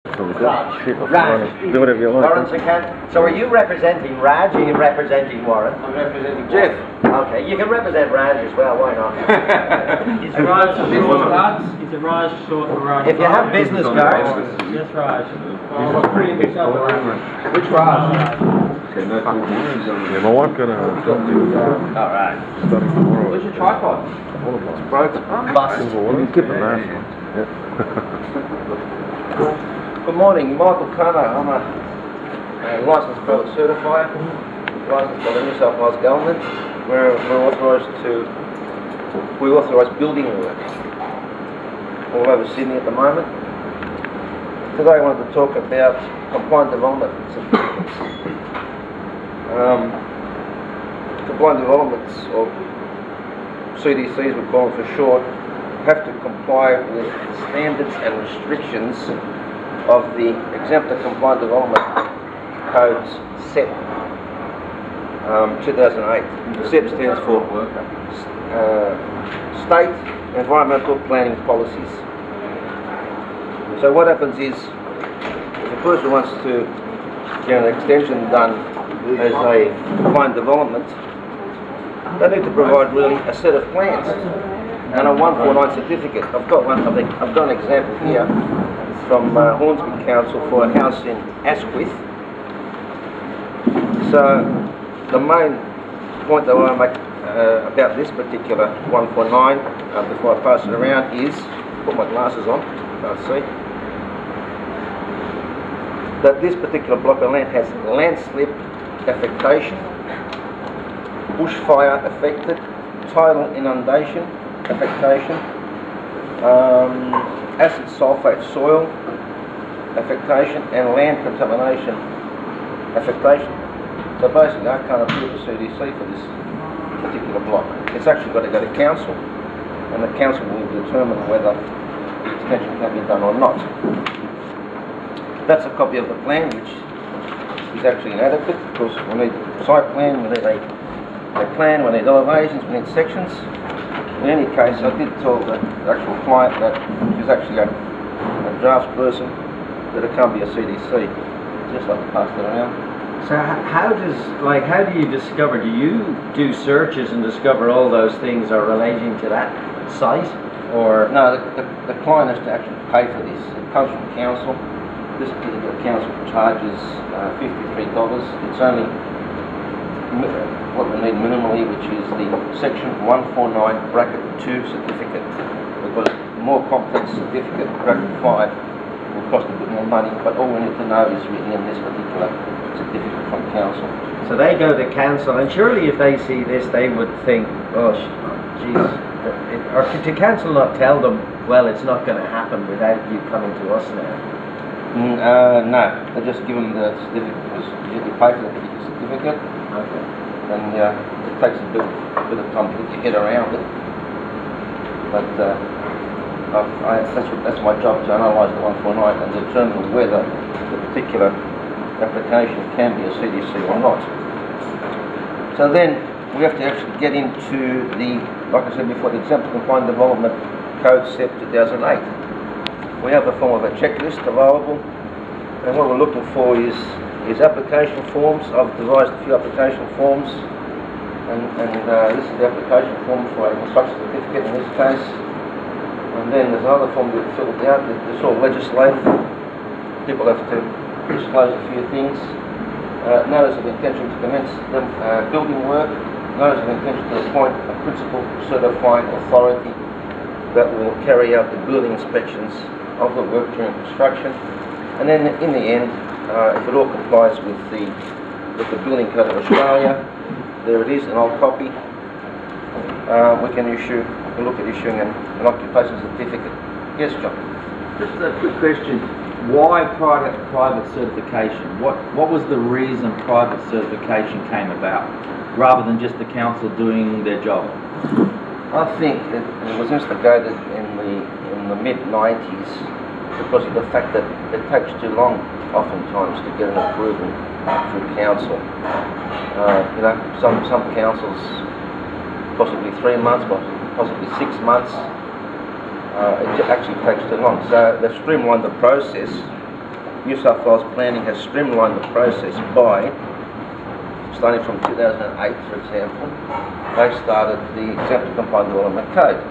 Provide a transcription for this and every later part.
Raj. Do whatever you like. Warren's account. So are you representing Raj or are you representing Warren? I'm representing Jeff. Okay, you can represent Raj as well, why not? Is Raj short for Raj? Is it Raj short for Raj? If you have business cards. Yes, Raj. Which Raj? Yeah, my wife got a Alright. study tomorrow. Where's your tripod? All of us. Broke. Bust. You keep it nice. Yeah. Good morning, Michael Carter. I'm a licensed pellet certifier, licensed by the New South Wales Government. We're we authorise building work all over Sydney at the moment. Today I wanted to talk about compliant development certificates. Compliant developments, or CDCs we call them for short, have to comply with standards and restrictions of the Exemplar Compliant Development Codes SEP 2008. SEP stands for State Environmental Planning Policies. So what happens is, if a person wants to get an extension done as a compliant development, they need to provide really a set of plans and a 149 certificate. I've got one. I've got an example here from Hornsby Council for a house in Asquith. So the main point that I want to make about this particular 149 before I pass it around is, put my glasses on, can't see, that this particular block of land has landslip affectation, bushfire affected, tidal inundation affectation, acid sulfate soil affectation, and land contamination affectation. So basically I can't approve a CDC for this particular block. It's actually got to go to council, and the council will determine whether the extension can be done or not. That's a copy of the plan, which is actually inadequate, because we need a site plan, we need a plan, we need elevations, we need sections. In any case, I did tell the actual client that she's actually a draft person, that it can't be a CDC. Just like to pass that around. So how do you discover, do you do searches and discover all those things are relating to that site? Or no, the client has to actually pay for this. It comes from council. This particular council charges $53. It's only what we need minimally, which is the section 149 bracket 2 certificate, because the more complex certificate, bracket 5, will cost a bit more money, but all we need to know is written in this particular certificate from council. so they go to council, and surely if they see this they would think, oh geez, or to council not tell them, well, it's not going to happen without you coming to us now? No, they just give them the certificate, because you pay for the certificate. Okay. And it takes a bit of time to get your head around it. But that's my job, to analyse the 149 and determine whether the particular application can be a CDC or not. So then we have to actually get into the, like I said before, the Exemplar Compliant Development Code SEP 2008. We have a form of a checklist available, and what we're looking for is application forms. I've devised a few application forms, and this is the application form for a construction certificate in this case. And then there's another form we've filled out. It's all legislative. People have to disclose a few things. Notice of intention to commence the building work. Notice of intention to appoint a principal certifying authority that will carry out the building inspections of the work during construction. And then in the end, if it all complies with the Building Code of Australia, there it is, an old copy. We can look at issuing an occupation certificate. Yes, John. Just a quick question. Why private certification? What was the reason private certification came about, rather than just the council doing their job? I think it was instigated in the mid-90s because of the fact that it takes too long oftentimes to get an approval through council. Some councils, possibly 3 months, possibly 6 months. It actually takes too long. So they've streamlined the process New South Wales Planning has streamlined the process by, starting from 2008 for example, they started the Exempt to Comply Development Code,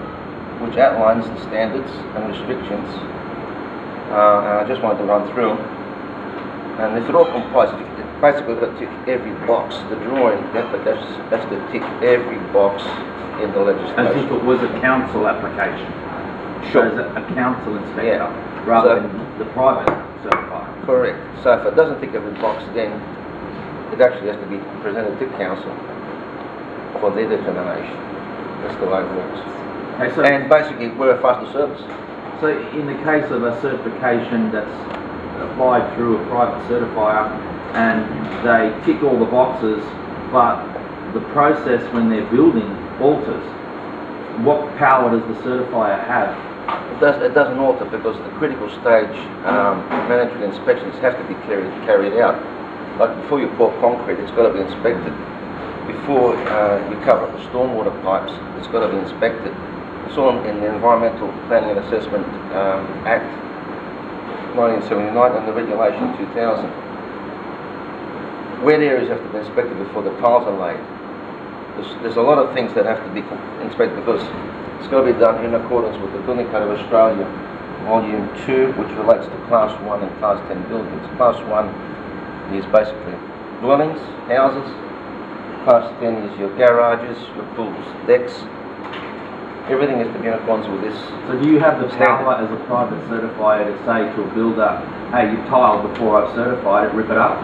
which outlines the standards and restrictions, and I just wanted to run through them. And if it all complies, basically we've got to tick every box. The drawing, the application has to tick every box in the legislation. As if it was a council application. Sure. So as a council inspector, Yeah. rather So- than the private certifier. Correct. So if it doesn't tick every box, then it actually has to be presented to council for their determination. That's the way it works. Okay, so, And basically, we're a faster service. so in the case of a certification that's applied through a private certifier and they tick all the boxes, but the process when they're building alters, what power does the certifier have? It doesn't alter because the critical stage mandatory inspections have to be carried out. Like before you pour concrete, it's got to be inspected. Before you cover up the stormwater pipes, it's got to be inspected. It's all in the Environmental Planning and Assessment Act 1979 and the Regulation 2000. Wet areas have to be inspected before the tiles are laid. There's a lot of things that have to be inspected because it's got to be done in accordance with the Building Code of Australia, Volume 2, which relates to Class 1 and Class 10 buildings. Class 1 is basically dwellings, houses. Class 10 is your garages, your pools, decks. Everything has to be in accordance with this. So do you have the Standard. power as a private certifier to say to a builder, hey, you tiled before I've certified it, rip it up?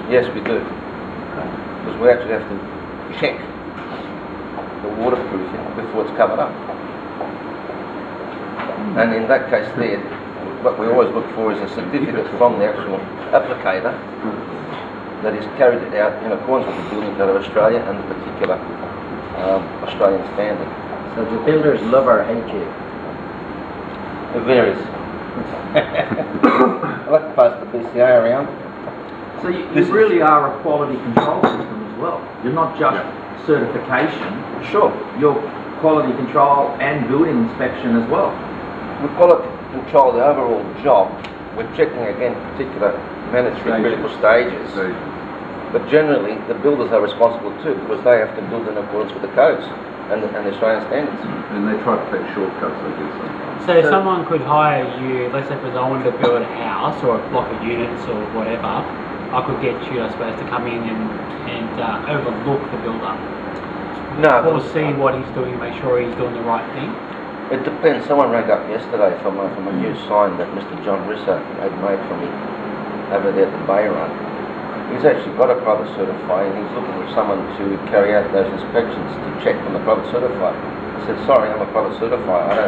Yes, we do. Because we actually have to check the waterproofing before it's covered up. And in that case there, what we always look for is a certificate from the actual applicator that is carried out in accordance with the Building Code of Australia and the particular Australian standard. So the builders love or hate you? It varies. I like to pass the BCA around. So you really are a quality control system as well. You're not just certification, Sure. you're quality control and building inspection as well. We quality control the overall job. We're checking again particular mandatory critical stages. But generally, the builders are responsible too because they have to build in accordance with the codes and the Australian standards. And they try to take shortcuts, I guess, sometimes. So someone could hire you, let's say because I wanted to build a house or a block of units or whatever, I could get you, I suppose, to come in and overlook the builder. No, Or see what he's doing, make sure he's doing the right thing. it depends. Someone rang up yesterday from a new sign that Mr. John Risser had made for me over there at the Bay Run. He's actually got a private certifier and he's looking for someone to carry out those inspections to check on the private certifier. I said, sorry, I'm a private certifier. I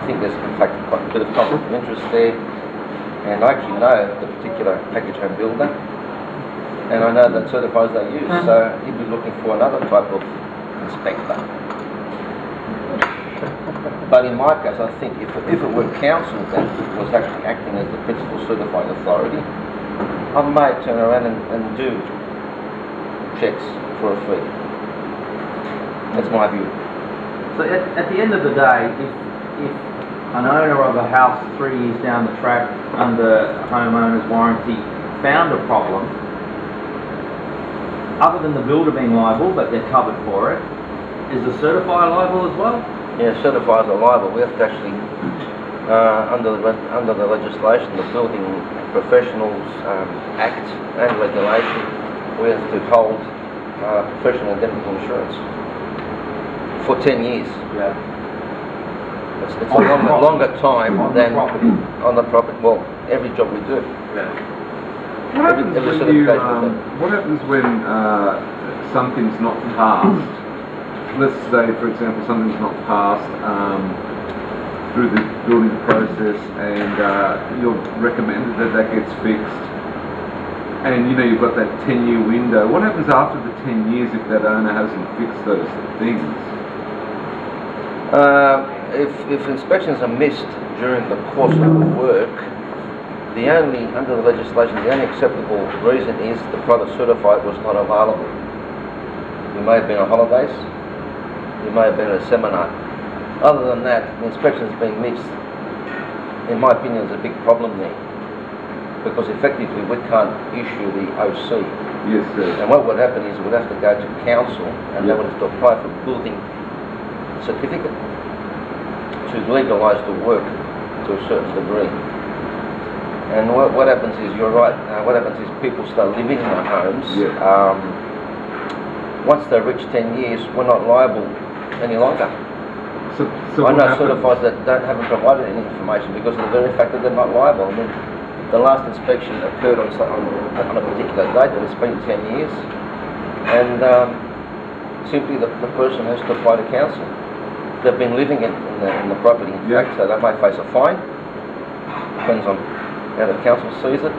think there's in fact quite a bit of conflict of interest there. And I actually know the particular package home builder and I know the certifiers they use, so he'd be looking for another type of inspector. But in my case, I think if it were council that was actually acting as the principal certifying authority, I may turn around and do checks for a fee. That's my view. So at the end of the day, if an owner of a house 3 years down the track under homeowner's warranty found a problem, other than the builder being liable, but they're covered for it, is the certifier liable as well? Yeah, certifiers are liable. We have to actually, under the legislation, the Building Professionals Act and regulation, we have to hold professional indemnity insurance for 10 years. Yeah. It's a longer time On the than property. on the property. Well, every job we do. Yeah. What happens every when you, certification is what happens when something's not passed? Let's say, for example, something's not passed through the building process and you're recommended that gets fixed. And you know, you've got that 10-year window. What happens after the 10 years if that owner hasn't fixed those things? If inspections are missed during the course of the work, under the legislation, the only acceptable reason is the private certified was not available. You may have been on holidays, you may have been at a seminar. Other than that, the inspection has been missed. in my opinion, there's a big problem there. Because effectively we can't issue the OC. Yes, sir. And what would happen is we'd have to go to council and they would have to apply for a building certificate to legalise the work to a certain degree. And what happens is, you're right, what happens is people start living in their homes. Yeah. Once they reach 10 years, we're not liable any longer. So I what know happens? certifiers that haven't provided any information because of the very fact that they're not liable. I mean, the last inspection occurred on a particular date, and it's been 10 years. And simply the person has to apply to council. They've been living in the property, in fact, so they may face a fine. Depends on how the council sees it.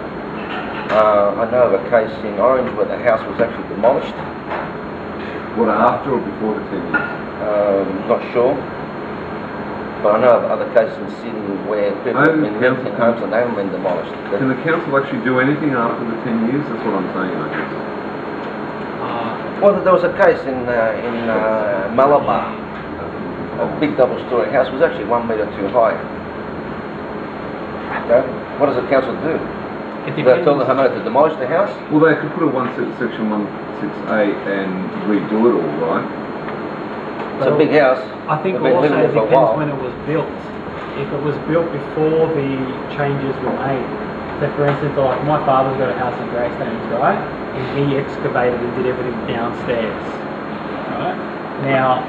I know of a case in Orange where the house was actually demolished. What, after or before the 10 years? Not sure. But I know of other cases in Sydney where people have been living in homes and they haven't been demolished. Can the council actually do anything after the 10 years? That's what I'm saying, I guess. Well, there was a case in Malabar. A big double-storey house was actually 1 metre too high. Okay. What does the council do? They tell the homeowner to demolish the house? Well, they could put a section 168 and redo it all, right? It's a big house. I think They've been also living it there for a depends while. when it was built. If it was built before the changes were made. So for instance, like my father's got a house in Greystones, right? And he excavated and did everything downstairs. Right? Now,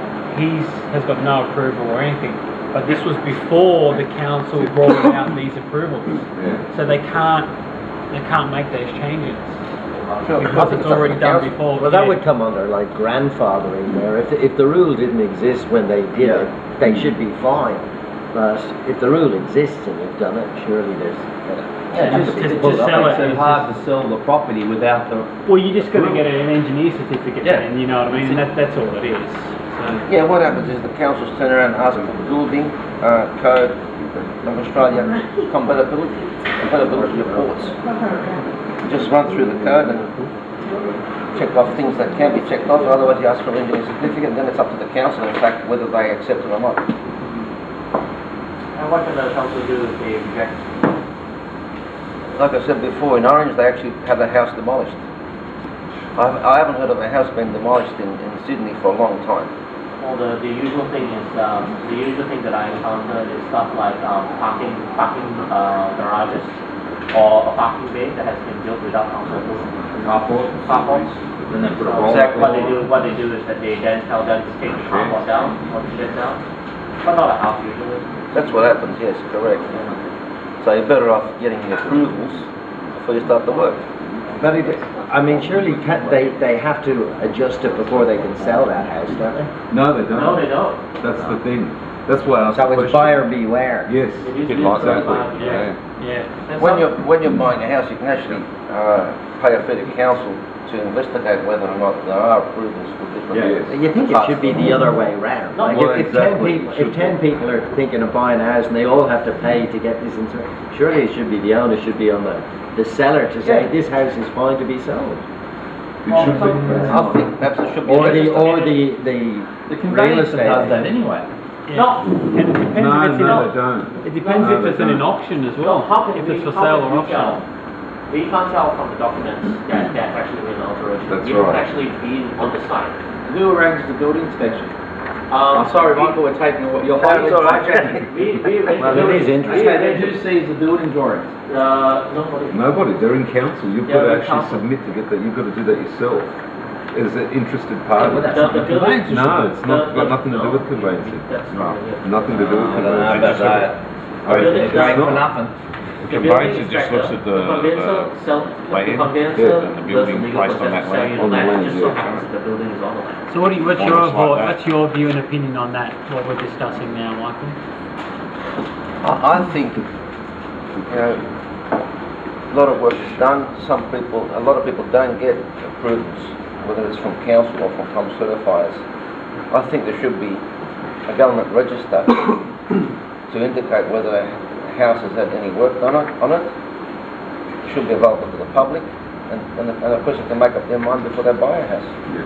has got no approval or anything. But this was before the council brought out these approvals. Yeah. So they can't make those changes. Sure. Because it's already done before. Well, that would come under like grandfathering there. If the rule didn't exist when they did it, they should be fine. But if the rule exists and you've done it, surely there's... to sell it. It's hard to sell the property without the... Well, you just got to get an engineer certificate then, you know what I mean? And that's all it is. So. Yeah, what happens is the councils turn around and ask for building code of Australia compatibility reports. Just run through the code and check off things that can be checked off, otherwise you ask for an engineer certificate and then it's up to the council, in fact, whether they accept it or not. And what can the council do if they reject? Like I said before, in Orange they actually had a house demolished. I haven't heard of a house being demolished in Sydney for a long time. Well, the usual thing is the usual thing that I encountered is stuff like parking garages or a parking bay that has been built without council approval. Carports. And then put a roll. Exactly. What they do is that they then tell them to take the carport down or the shed down, but not a house usually. That's what happens, yes, correct. So you're better off getting the approvals before you start the work. But I mean, surely they have to adjust it before they can sell that house, don't they? No, they don't. No, they don't. That's the thing. That's why I asked So the it's question. buyer beware. Yes. It is Exactly. Yeah. When you're buying a house, you can actually pay a fee to council to investigate whether or not there are approvals for different Yes. You think it should be the other way round. No, Like well, if exactly. 10 people are thinking of buying a house and they all have to pay to get this into, surely it should be the owner should be on the seller to say this house is fine to be sold. It should be. I think perhaps it should be Or registered. The the real conveyancer estate does that agent. anyway. Yeah. And it depends No, if it's in they don't. It depends No, if it's they in an don't. auction as well. How can If we- it's for how sale can or we tell? auction. We can't tell from the documents that that's actually been an alteration. That's We don't right. actually be on the site. Who arranged the building inspection? I'm sorry, Michael, we're taking what you're That's all right. We Well, it is interesting. Okay, then who sees the building drawings? Nobody. Nobody. They're in council. You've Yeah, got to in actually council. submit to get that. You've got to do that yourself. As an interested party. Well, that's not the conveyancer. No, it's not got nothing to do with conveyancing. That's not it. Nothing to do with I don't know conveyancing. about that. I reckon It's it's Great for not. nothing. The conveyancer building just looks at inspector, the conveyancer land, does and the the building legal placed on process that to sell land. you On the land, It just so yeah. happens that the building is on the land. So what's Almost your like that. what's your view and opinion on that? What we're discussing now, Michael? I think, you know, a lot of work is done. A lot of people don't get approvals, whether it's from council or from home certifiers. I think there should be a government register to indicate whether a house has had any work done on it. It should be available to the public, and a person can make up their mind before they buy a house. Yeah.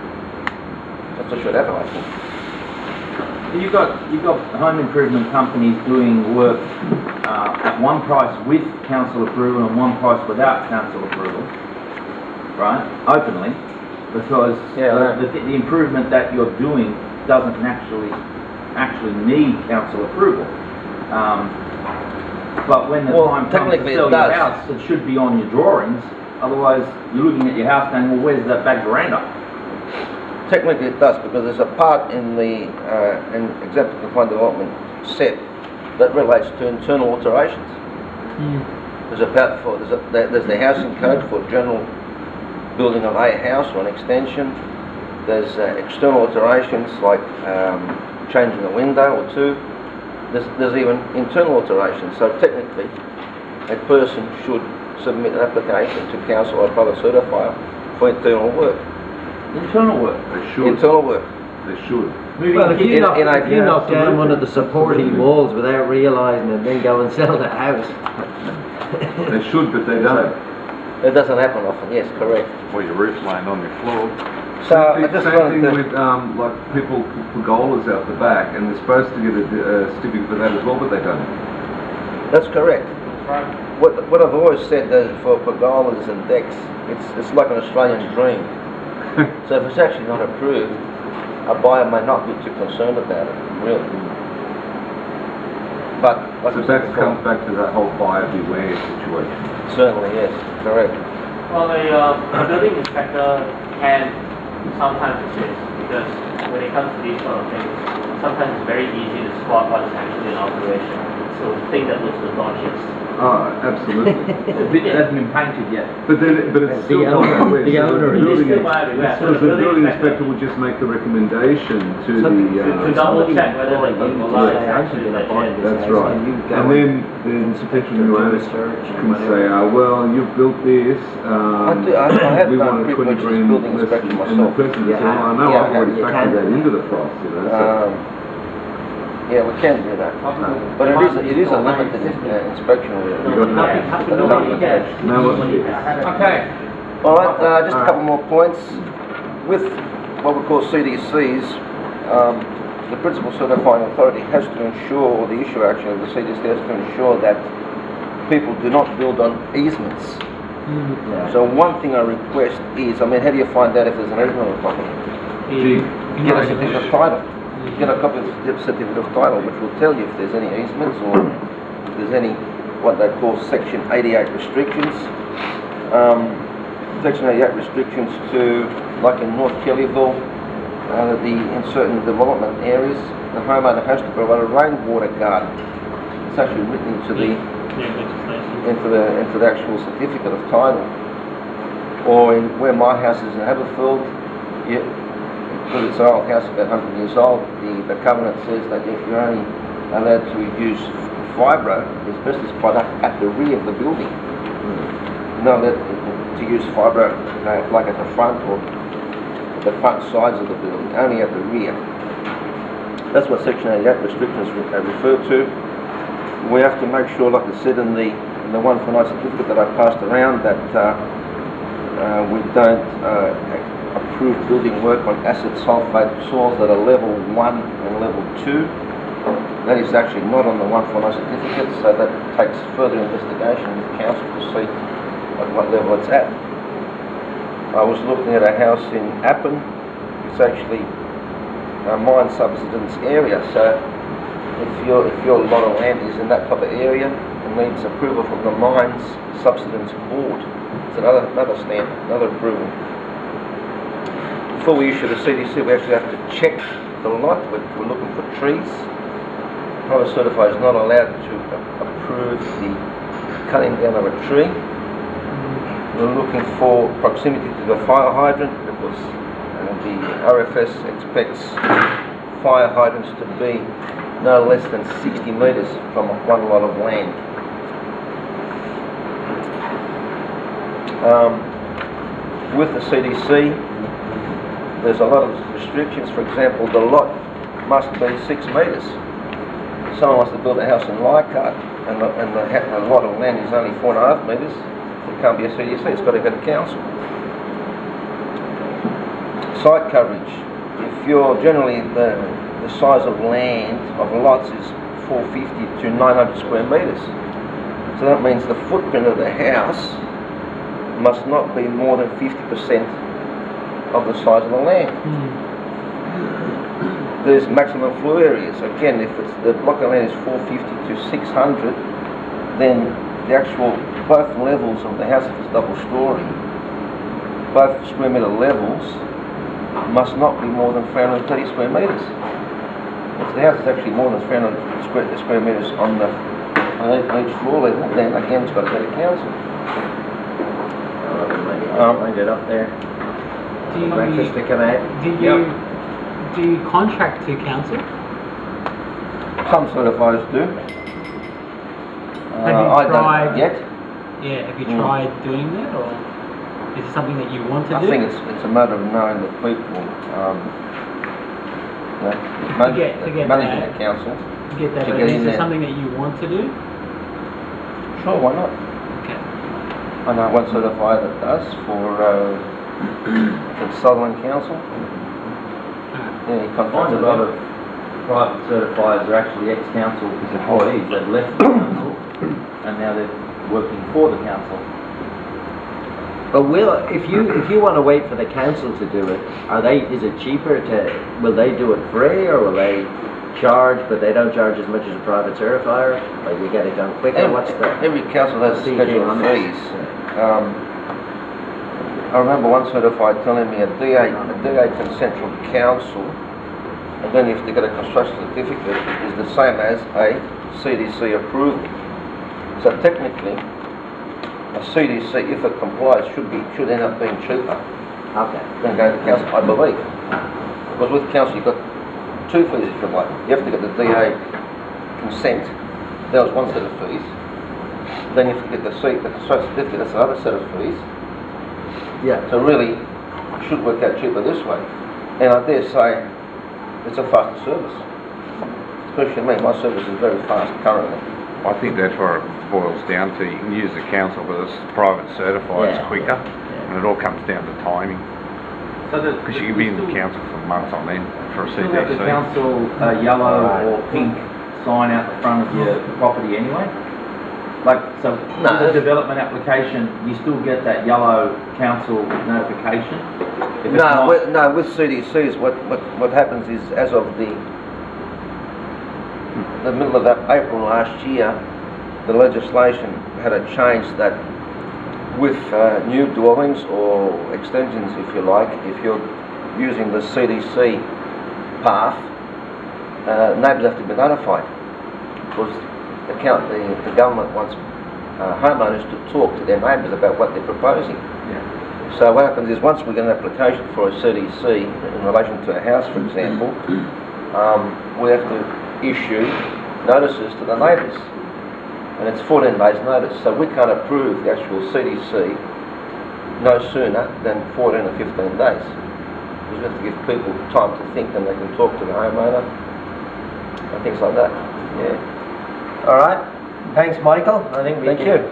That's what should happen, I think. You've got home improvement companies doing work at one price with council approval and one price without council approval, right? Openly, because the improvement that you're doing doesn't actually need council approval. But when the time comes to sell your house, it should be on your drawings. Otherwise, you're looking at your house going, well, where's that back veranda? Technically it does, because there's a part in the exempted confined development set that relates to internal alterations. There's the housing code for general building of a house or an extension. There's external alterations like changing a window or two. There's even internal alterations. So technically, a person should submit an application to council or a private certifier for internal work. Internal work. They should. Internal work. They should. Well, if you knock down one of the supporting walls without realising it, then go and sell the house. They should, but they don't. It doesn't happen often. Yes, correct. Or your roof's laying on your floor. So I just Same wanted thing to. with like people put pergolas out the back, and they're supposed to get a certificate for that as well, but they don't. That's correct. What I've always said that for pergolas and decks, it's like an Australian dream. So if it's actually not approved, a buyer may not be too concerned about it, really. But like So I said that before, comes back to that whole buyer beware situation. certainly yes, correct. Well, the building inspector can sometimes assist, because when it comes to these sort of things, sometimes it's very easy to spot what is actually in operation. So the thing that looks the dodgiest. Oh, absolutely. The bit that hasn't been painted yet. But it's still The owner building, still buyer beware. so the building inspector will just make the recommendation to To the double check whether the pergola is actually legit. that's right. And then the inspector can say, well, you've built this, I have we done want a 20 pre-purchase grand building less, inspection and the myself. person will say, Yeah, I know, yeah, I've already you factored can. that into the price, you know. So. Yeah, we can do that. But it is a limited inspection really. Okay. All right, just a couple more points. With what we call CDCs, the principal certifying authority has to ensure, or the issue actually of the CDC has to ensure that people do not build on easements. So one thing I request is, how do you find out if there's an easement on the property? Get a certificate of title. Get a copy of the certificate of title, which will tell you if there's any easements or if there's any what they call Section 88 restrictions. Section 88 restrictions to, like in North Kellyville, in certain development areas, the homeowner has to provide a rainwater garden. It's actually written into the actual certificate of title. Or where my house is in Haberfield, because it's an old house, about 100 years old, the covenant says that if you're only allowed to use fibro, asbestos product, at the rear of the building. Not allowed to use fibro like at the front or the front sides of the building, only at the rear. That's what Section 88 restrictions refer to. We have to make sure, like I said in the 149 certificate that I passed around, that we don't approve building work on acid sulfate soils that are level 1 and level 2. That is actually not on the 149 certificate, so that takes further investigation with council to see at what level it's at. I was looking at a house in Appin. It's actually a mine subsidence area, so if your lot of land is in that type of area, it needs approval from the Mines Subsidence Board. It's another standard, another approval. Before we issue the CDC, we actually have to check the lot. We're looking for trees. Private certifier is not allowed to approve the cutting down of a tree. We're looking for proximity to the fire hydrant, because the RFS expects fire hydrants to be no less than 60 metres from one lot of land. With the CDC, there's a lot of restrictions. For example, the lot must be 6 metres. Someone wants to build a house in Leichhardt and the lot of land is only 4.5 metres. It can't be a CDC, it's got to go to council. Site coverage. If you're generally, the size of land of lots is 450 to 900 square metres. So that means the footprint of the house must not be more than 50% of the size of the land. There's maximum floor areas. Again, if it's the block of land is 450 to 600, then the actual both levels of the house, if it's double story, both square metre levels must not be more than 330 square metres. If the house is actually more than 300 square metres on each floor level, then again it's got to go to council. Wind it up there. Breakfast to come out. Do you contract to council? Some certifiers do. Have you I tried? don't yet. Yeah, have you tried doing that, or is it something that you want to do? I think it's a matter of knowing the people. Managing the council. Get that, to but get is in it there. something that you want to do? Sure, why not? Okay. I know one certifier that does for the Sutherland Council. Yeah, he I contracts find a with lot them. of private certifiers are actually ex-council employees that left the council and now they're working for the council. But if you want to wait for the council to do it, is it cheaper will they do it free, or will they charge, but they don't charge as much as a private certifier, or you get it done quicker? Every council has a schedule of fees. I remember one certified telling me a DA consent from council, and then if they get a construction certificate, is the same as a CDC approval. So technically, a CDC, if it complies, should end up being cheaper. Okay. Than going to council, I believe. Because with council, you've got two fees if you like. You have to get the DA consent. That was one set of fees. Then you have to get the construction certificate. That's another set of fees. Yeah. So really, it should work out cheaper this way. And I dare say, it's a faster service. Especially me, my service is very fast currently. I think that's where it boils down to. You can use the council, but it's private certified, it's quicker, and it all comes down to timing. So Because you can be in the council for months on end for a still have the CDC. council yellow or pink sign out the front of your property anyway? Like, so No. with the development application, you still get that yellow council notification? If it's not- With CDCs, what happens is, as of the middle of April last year, the legislation had a change that with new dwellings or extensions, if you like, if you're using the CDC path, neighbours have to be notified, because the government wants homeowners to talk to their neighbours about what they're proposing. Yeah. So what happens is, once we get an application for a CDC in relation to a house, for example, we have to issue notices to the neighbours, and it's 14 days notice, so we can't approve the actual CDC no sooner than 14 or 15 days. We have to give people time to think, and they can talk to the homeowner and things like that. Yeah. All right. Thanks, Michael. I think Thank you.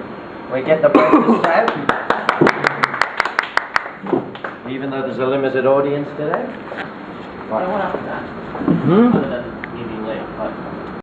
We get the breakfast out. Even though there's a limited audience today. What after that? Hmm? Other than